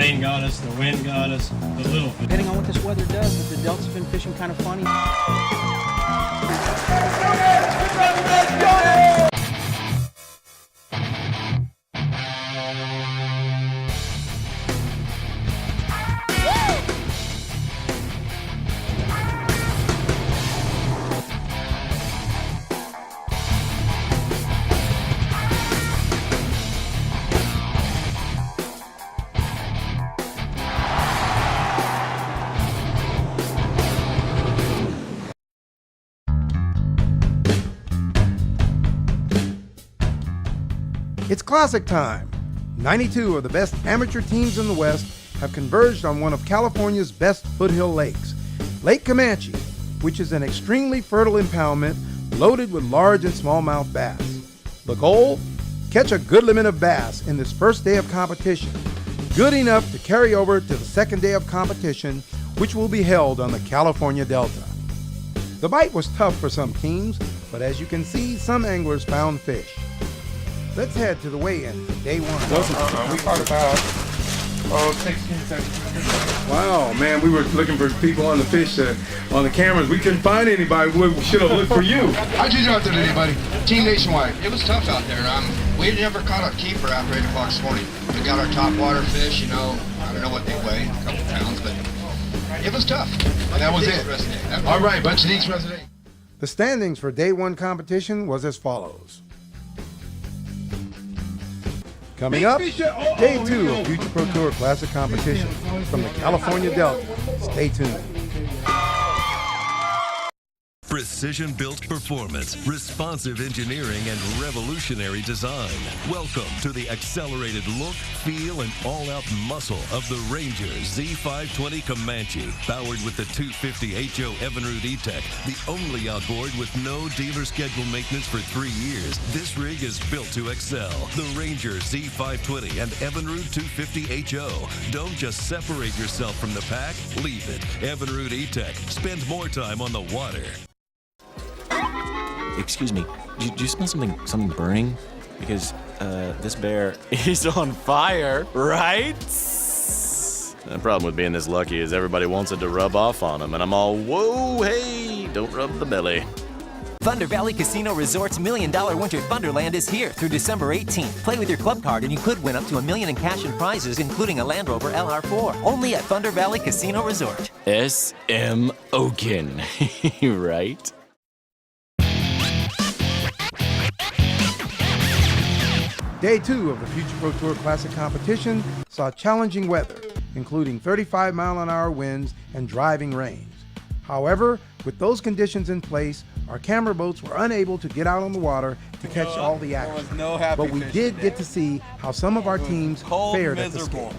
rain got us, the wind got us, the little. Depending on what this weather does, the Delta's been fishing kind of funny. It's classic time. 92 of the best amateur teams in the West have converged on one of California's best foothill lakes, Lake Camanche, which is an extremely fertile impoundment loaded with large and smallmouth bass. The goal? Catch a good limit of bass in this first day of competition, good enough to carry over to the second day of competition, which will be held on the California Delta. The bite was tough for some teams, but as you can see, some anglers found fish. Let's head to the weigh-in for day one. We caught about 16, 17. Wow, man, we were looking for people on the fish, on the cameras. We couldn't find anybody. We should have looked for you. How'd you do out there today, buddy? Team Nationwide. It was tough out there. We never caught a keeper after 8 o'clock this morning. We got our top water fish, I don't know what they weigh, a couple pounds, but it was tough. That was it. All right, bunch of these rest of the day. The standings for day one competition was as follows. Coming up, day two of Future Pro Tour Classic competition from the California Delta. Stay tuned. Precision-built performance, responsive engineering, and revolutionary design. Welcome to the accelerated look, feel, and all-out muscle of the Ranger Z520 Camanche. Powered with the 250 HO Evinrude E-Tech, the only outboard with no dealer schedule maintenance for 3 years. This rig is built to excel. The Ranger Z520 and Evinrude 250 HO. Don't just separate yourself from the pack, leave it. Evinrude E-Tech. Spend more time on the water. Excuse me, do you smell something burning? Because this bear is on fire, right? The problem with being this lucky is everybody wants it to rub off on them, and I'm all, whoa, hey, don't rub the belly. Thunder Valley Casino Resort's $1 Million Winter Thunderland is here through December 18th. Play with your club card and you could win up to $1 million in cash and prizes, including a Land Rover LR4. Only at Thunder Valley Casino Resort. S.M. Oken, right? Day two of the Future Pro Tour Classic competition saw challenging weather, including 35-mile-an-hour winds and driving rains. However, with those conditions in place, our camera boats were unable to get out on the water to catch all the action. But we did get to see how some of our teams fared at the scales.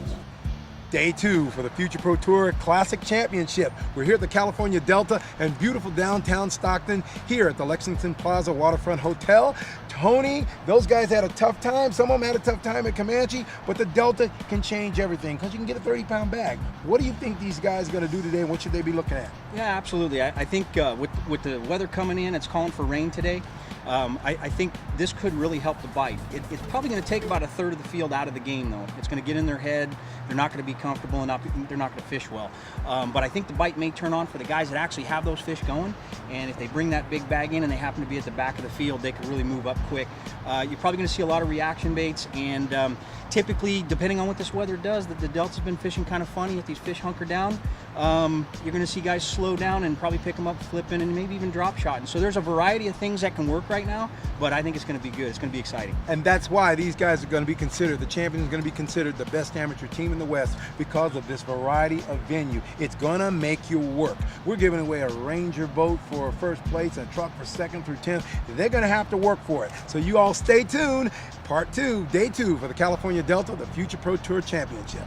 Day two for the Future Pro Tour Classic Championship. We're here at the California Delta and beautiful downtown Stockton here at the Lexington Plaza Waterfront Hotel. Tony, those guys had a tough time. Some of them had a tough time at Camanche, but the Delta can change everything because you can get a 30-pound bag. What do you think these guys are going to do today, and what should they be looking at? Yeah, absolutely. I think with the weather coming in, it's calling for rain today. I think this could really help the bite. It's probably going to take about a third of the field out of the game, though. It's going to get in their head. They're not going to be comfortable, and they're not going to fish well. But I think the bite may turn on for the guys that actually have those fish going. And if they bring that big bag in and they happen to be at the back of the field, they can really move up quick. You're probably going to see a lot of reaction baits, and typically, depending on what this weather does, the Delta's been fishing kind of funny. If these fish hunker down, you're going to see guys slow down and probably pick them up flipping and maybe even drop shotting. So there's a variety of things that can work right now, but I think it's going to be good. It's going to be exciting. And that's why these guys are going to be considered, the champions are going to be considered the best amateur team in the West because of this variety of venue. It's going to make you work. We're giving away a Ranger boat for first place and a truck for second through 10th. They're going to have to work for it. So you all stay tuned. Part two, day two for the California Delta, the Future Pro Tour Championship.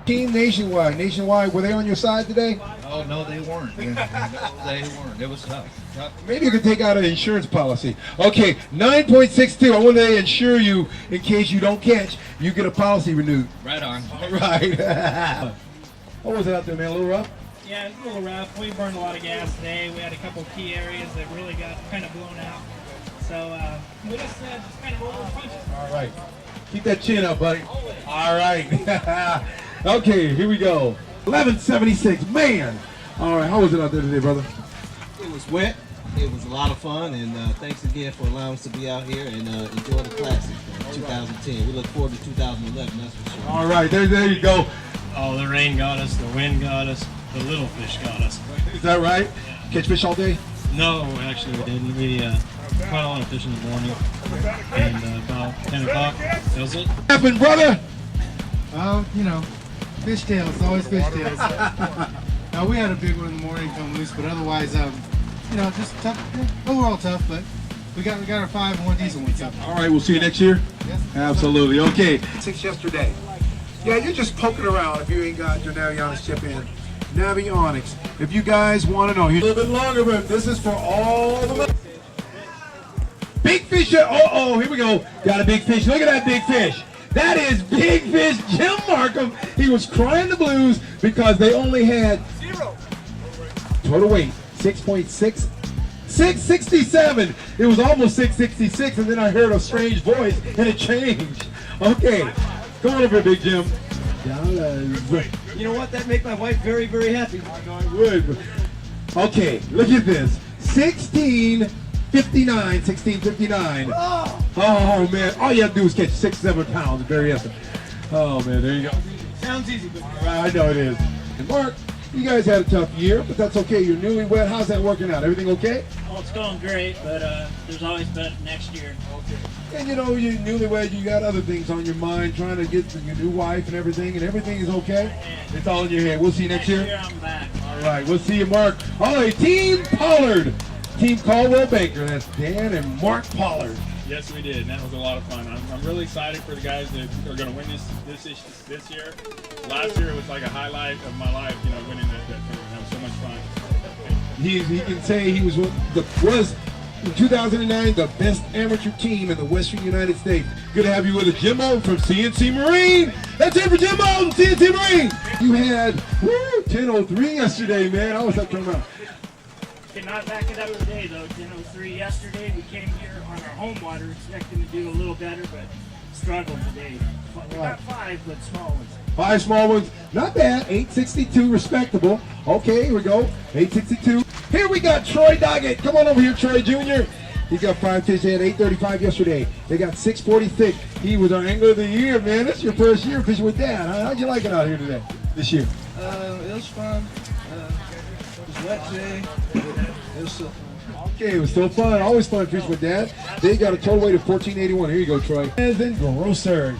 Team Nationwide, were they on your side today? Oh, no, they weren't. No, they weren't. It was tough. Maybe you could take out an insurance policy. Okay, 9.62. I want to insure you in case you don't catch. You get a policy renewed. Right on. All right. What was it out there, man? A little rough? Yeah, it's a little rough. We burned a lot of gas today. We had a couple key areas that really got kind of blown out. So we just kind of rolled the punches. All right. Keep that chin up, buddy. All right. Okay, here we go. 1176, man. All right, how was it out there today, brother? It was wet. It was a lot of fun, and thanks again for allowing us to be out here and enjoy the Classic 2010. We look forward to 2011, that's for sure. All right, there you go. Oh, the rain got us, the wind got us, the little fish got us. Is that right? Catch fish all day? No, actually we didn't. We caught a lot of fish in the morning, and about 10 o'clock, that was it. What happened, brother? You know, fishtails, always fishtails. Now we had a big one in the morning come loose, but otherwise, you know, just tough. Overall tough, but we got our 5 and 1 decent ones. All right, we'll see you next year. Yes. Absolutely. Okay. 6 yesterday. Yeah, you're just poking around if you ain't got your Navionics chip in. Navionics. If you guys want to know, here's a little bit longer, but this is for all the big fish. Oh, here we go. Got a big fish. Look at that big fish. That is Big Fish Jim Markham. He was crying the blues because they only had 0 total weight, 6.6. 667. It was almost 666, and then I heard a strange voice, and it changed. Okay, go on over, Big Jim. You know what? That make my wife very, very happy. I know it would. Okay, look at this. 1659. Oh man, all you have to do is catch 6-7 pounds. Very awesome. Oh man, there you go. Sounds easy, but I know it is. And Mark, you guys had a tough year, but that's okay. You're newlywed. How's that working out? Everything okay? Well, it's going great, but there's always better next year. Okay. And you know, you're newlywed, you got other things on your mind, trying to get your new wife and everything is okay? It's all in your head. We'll see you next year. Next year I'm back. All right, we'll see you, Mark. All right, Team Pollard. Team Caldwell Baker. That's Dan and Mark Pollard. Yes, we did, and that was a lot of fun. I'm really excited for the guys that are going to win this year. Last year it was like a highlight of my life, you know, winning that tournament. That was so much fun. He can say he was in 2009 the best amateur team in the Western United States. Good to have you with us, Jimbo from CNC Marine. That's it for Jimbo from CNC Marine. You had 10:03 yesterday, man. I was up talking about. Cannot back it up today, though. 10:03 yesterday. We came here on our home water expecting to do a little better, but struggled today. We got 5, but small ones. 5 small ones. Not bad. 862, respectable. Okay, here we go. 862. Here we got Troy Doggett. Come on over here, Troy Jr. He got 5 fish. They had 835 yesterday. They got 646. He was our angler of the year, man. This is your first year fishing with Dad. How'd you like it out here today, this year? It was fun. It was wet today. It was still fun. Okay, it was still fun. Always fun fishing with Dad. They got a total weight of 1481. Here you go, Troy. And then Grosser.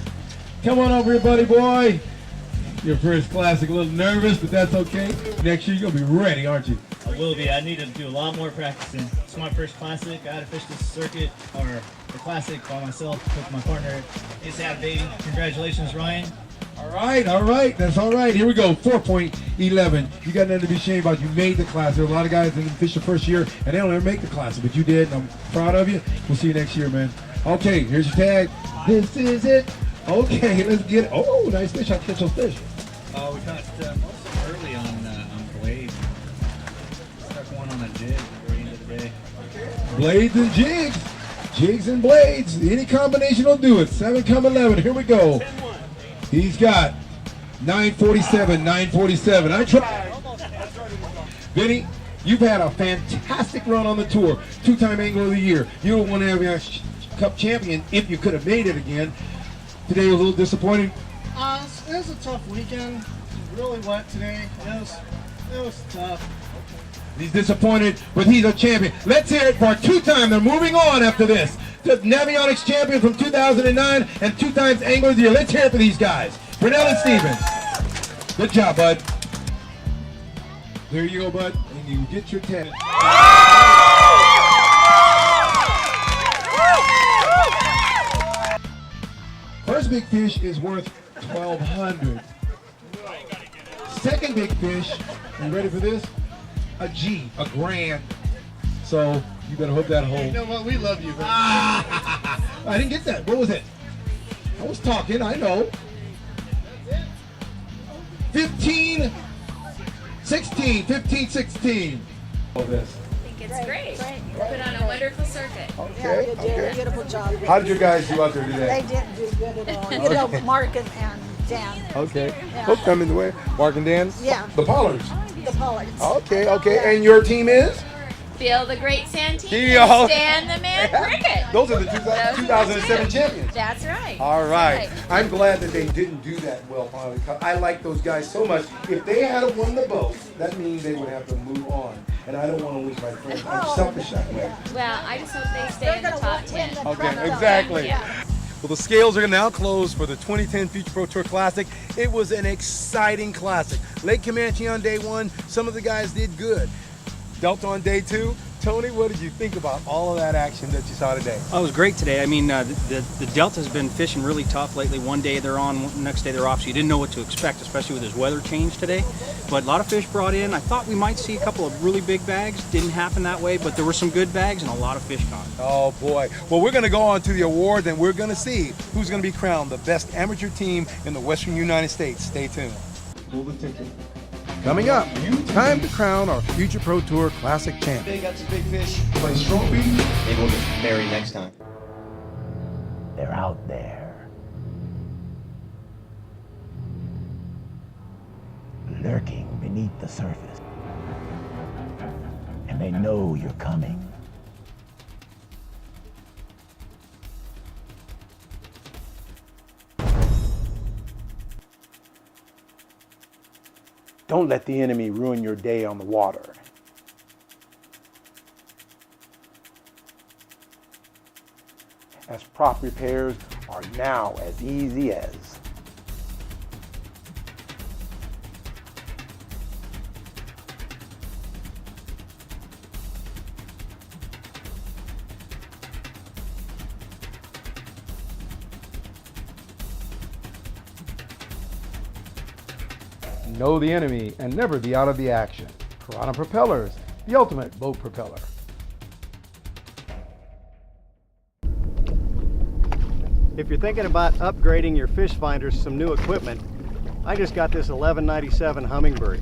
Come on over here, buddy boy. Your first Classic, a little nervous, but that's okay. Next year, you're going to be ready, aren't you? I will be. I need to do a lot more practicing. It's my first Classic. I had to fish this circuit, or the Classic, by myself with my partner. It's that baby. Congratulations, Ryan. All right. That's all right. Here we go. 4.11. You got nothing to be ashamed about. You made the Classic. There are a lot of guys that didn't fish the first year, and they don't ever make the Classic, but you did, and I'm proud of you. We'll see you next year, man. Okay, here's your tag. This is it. Okay, let's get it. Oh, nice fish. I'll catch those fish. We caught most of them early on blades. Stuck one on a jig at the very end of the day. Blades and jigs. Jigs and blades. Any combination will do it. 7 come 11. Here we go. He's got 947. I tried. Vinny, you've had a fantastic run on the tour. 2-time Angler of the Year. You were one Navionics Cup champion if you could have made it again. Today was a little disappointing. It was a tough weekend. Really wet today. It was tough. He's disappointed, but he's a champion. Let's hear it for a 2-time. They're moving on after this. The Navionics champion from 2009 and 2 times Angler of the Year. Let's hear it for these guys. Brunel and Stevens. Good job, bud. There you go, bud. And you get your 10. First big fish is worth $1,200. Second big fish, you ready for this? A G, a grand. So you better hope that holds. You know what? We love you. I didn't get that. What was it? I was talking, I know. 15, 16. All this. I think it's great. Put on a wonderful circuit. Okay. Beautiful job. How did you guys do out there today? They didn't do good at all. You know, Mark and Dan. Okay. Yeah. Hope coming the way. Mark and Dan? Yeah. The Pollards. The Pollards. Okay, okay. And your team is? Feel the great Santini. Yeah. Stan the Man Cricket. Those are the 2007 champions. That's right. All right. That's I'm glad that they didn't do that well, Pollard. I like those guys so much. If they had won the boat, that means they would have to move on. And I don't want to lose my friends. I'm selfish that way. Well, I just hope they stay in the top 10. Okay, exactly. Yeah. Well, the scales are now closed for the 2010 Future Pro Tour Classic. It was an exciting classic. Lake Camanche on day one, some of the guys did good. Delta on day two. Tony, what did you think about all of that action that you saw today? Oh, it was great today. I mean, the Delta's been fishing really tough lately. One day they're on, next day they're off, so you didn't know what to expect, especially with this weather change today. But a lot of fish brought in. I thought we might see a couple of really big bags. Didn't happen that way, but there were some good bags and a lot of fish caught. Oh boy. Well, we're going to go on to the award, and we're going to see who's going to be crowned the best amateur team in the Western United States. Stay tuned. Pull the ticket. Coming up, time to crown our Future Pro Tour Classic champion. They got some big fish. Place trophy. Maybe we'll get married next time. They're out there, lurking beneath the surface, and they know you're coming. Don't let the enemy ruin your day on the water. As prop repairs are now as easy as know the enemy and never be out of the action. Piranha Propellers, the ultimate boat propeller. If you're thinking about upgrading your fish finders to some new equipment, I just got this 1197 Hummingbird.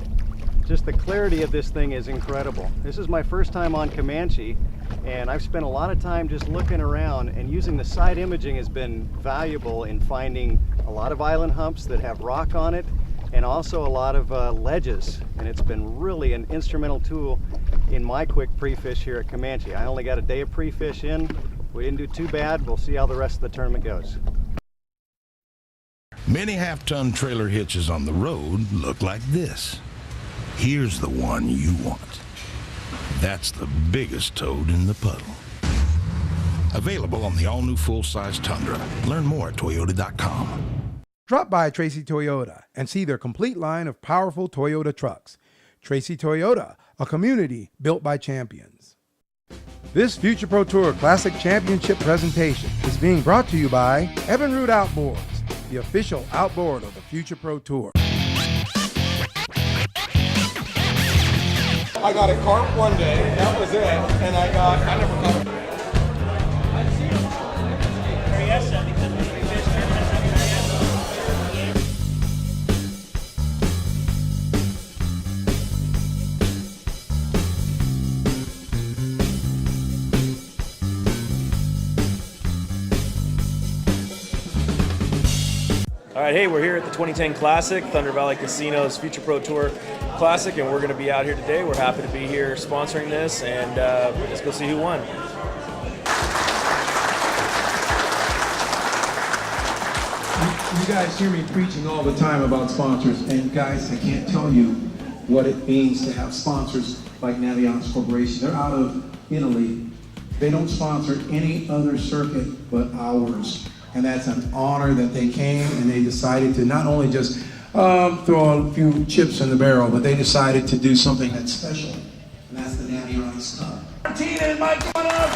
Just the clarity of this thing is incredible. This is my first time on Camanche, and I've spent a lot of time just looking around, and using the side imaging has been valuable in finding a lot of island humps that have rock on it, and also a lot of ledges, and it's been really an instrumental tool in my quick pre-fish here at Camanche. I only got a day of pre-fish in. We didn't do too bad. We'll see how the rest of the tournament goes. Many half-ton trailer hitches on the road look like this. Here's the one you want. That's the biggest toad in the puddle. Available on the all-new full-size Tundra. Learn more at Toyota.com. Drop by Tracy Toyota and see their complete line of powerful Toyota trucks. Tracy Toyota, a community built by champions. This Future Pro Tour Classic Championship presentation is being brought to you by Evinrude Outboards, the official outboard of the Future Pro Tour. I got a carp one day, that was it, and I never caught it. All right, hey, we're here at the 2010 Classic, Thunder Valley Casino's Future Pro Tour Classic, and we're going to be out here today. We're happy to be here sponsoring this, and let's go see who won. You guys hear me preaching all the time about sponsors, and guys, I can't tell you what it means to have sponsors like Naviance Corporation. They're out of Italy. They don't sponsor any other circuit but ours. And that's an honor that they came and they decided to not only just throw a few chips in the barrel, but they decided to do something that's special. And that's the Naviance Cup. Tina and Mike, come on up!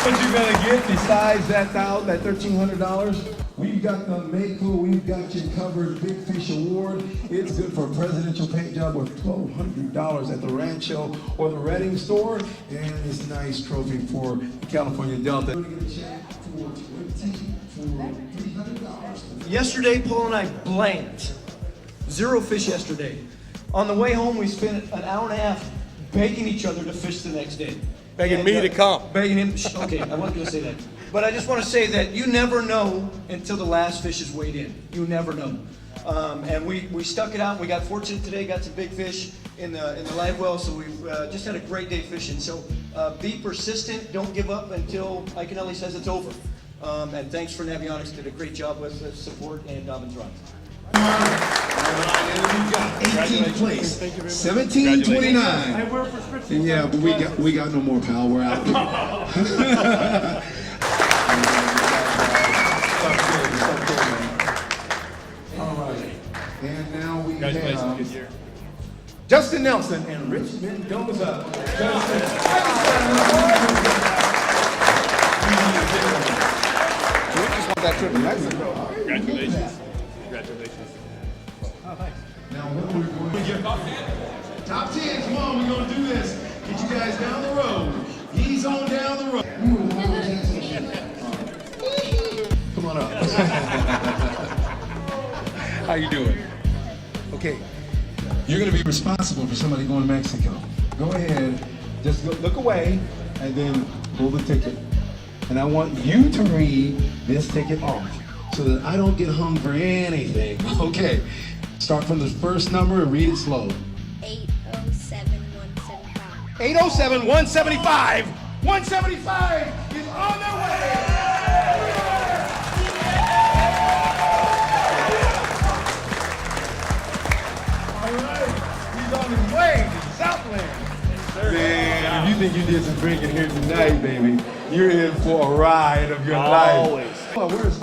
What you gonna get besides that $1,300? We've got the Mako, we've got you covered Big Fish Award. It's good for a presidential paint job worth $1,200 at the Rancho or the Reading store. And this nice trophy for the California Delta. We're gonna get a check for $300. Yesterday, Paul and I blanked. 0 fish yesterday. On the way home, we spent an hour and a half begging each other to fish the next day. Begging me to come. Begging him. Okay, I wasn't going to say that. But I just want to say that you never know until the last fish is weighed in. You never know. And we stuck it out. We got fortunate today, got some big fish in the live well, so we've just had a great day fishing. So be persistent. Don't give up until Iaconelli says it's over. And thanks for Navionics, did a great job with support and Dobbins Rods. And we've got 18th place, 1729. Yeah, but we got no more, pal. We're out. All right, and now we have Justin Nelson and Rich Mendoza. Justin. We just want that trip to Mexico. Congratulations. Congratulations. Oh, thanks. Now, what we're going to get top 10, come on, we're going to do this. Get you guys down the road. He's on down the road. Come on up. How you doing? Okay. You're going to be responsible for somebody going to Mexico. Go ahead, just look away, and then pull the ticket. And I want you to read this ticket off so that I don't get hung for anything. Okay. Start from the first number and read it slow. 807-175. 807-175. 175 is on their way. All right, he's on his way to Southland. Man, if you think you did some drinking here tonight, baby, you're in for a ride of your life. Always. Oh, where's